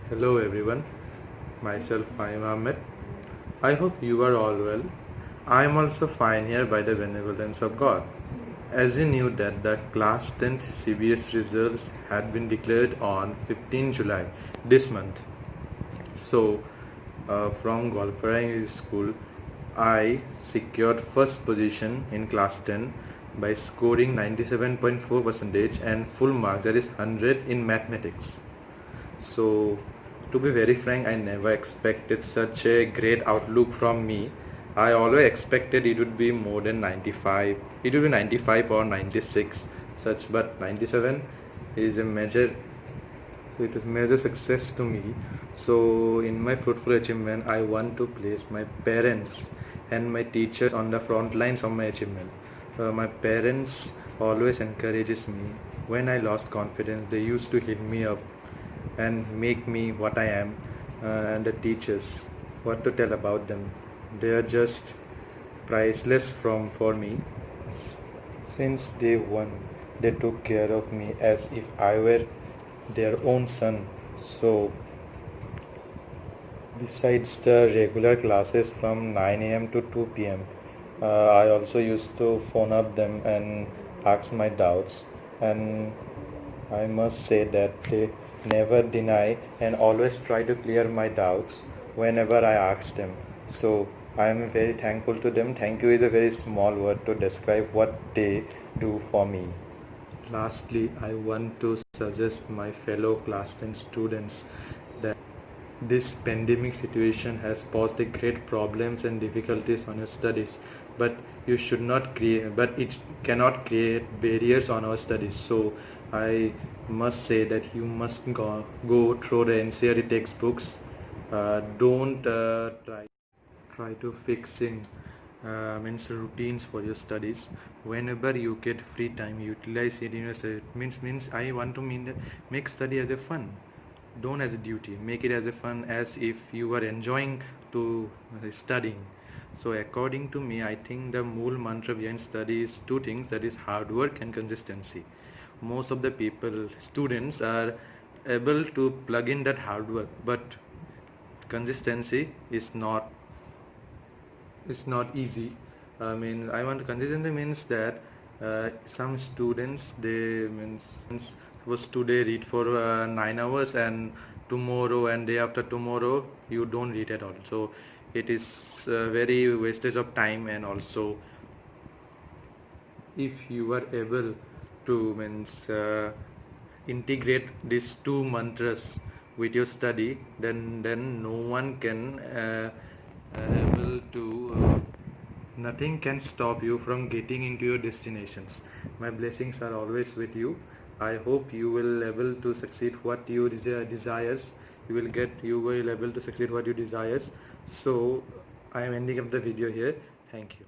Hello everyone, myself Fahim Ahmed. I hope you are all well. I am also fine here by the benevolence of God. As you knew that the class 10th CBS results had been declared on 15 July this month. So from Goalpara English School, I secured first position in class 10 by scoring 97.4% and full mark, that is 100 in mathematics. So, to be very frank, I never expected such a great outlook from me. I always expected it would be more than 95. It would be 95 or 96, such, but 97 is a major. So it was major success to me. So in my fruitful achievement, I want to place my parents and my teachers on the front lines of my achievement. My parents always encourages me. When I lost confidence, they used to hit me up and make me what I am. And the teachers, what to tell about them? They are just priceless from for me. Since day one, they took care of me as if I were their own son. So, besides the regular classes from 9 a.m. to 2 p.m., I also used to phone up them and ask my doubts. And I must say that they never deny and always try to clear my doubts whenever I ask them. So I am very thankful to them. Thank you is a very small word to describe what they do for me. Lastly, I want to suggest my fellow class 10 students that this pandemic situation has posed a great problems and difficulties on your studies, but you should not create, but it cannot create barriers on our studies. So I must say that you must go through the NCERT textbooks. Don't try to fix in means routines for your studies. Whenever you get free time, utilize it in your means I want to mean that make study as a fun, don't as a duty. Make it as a fun, as if you are enjoying to studying. So according to me, I think the mool mantra behind study is two things, that is hard work and consistency. Most of the people, students, are able to plug in that hard work, but consistency is not easy. I mean, I want consistency means that some students, they means suppose today read for 9 hours and tomorrow and day after tomorrow you don't read at all. So it is very wastage of time. And also, if you are able to means integrate these two mantras with your study, then no one can able to nothing can stop you from getting into your destinations. My blessings are always with you. I hope you will able to succeed what you desires. You will able to succeed what you desires. So I am ending up the video here. Thank you.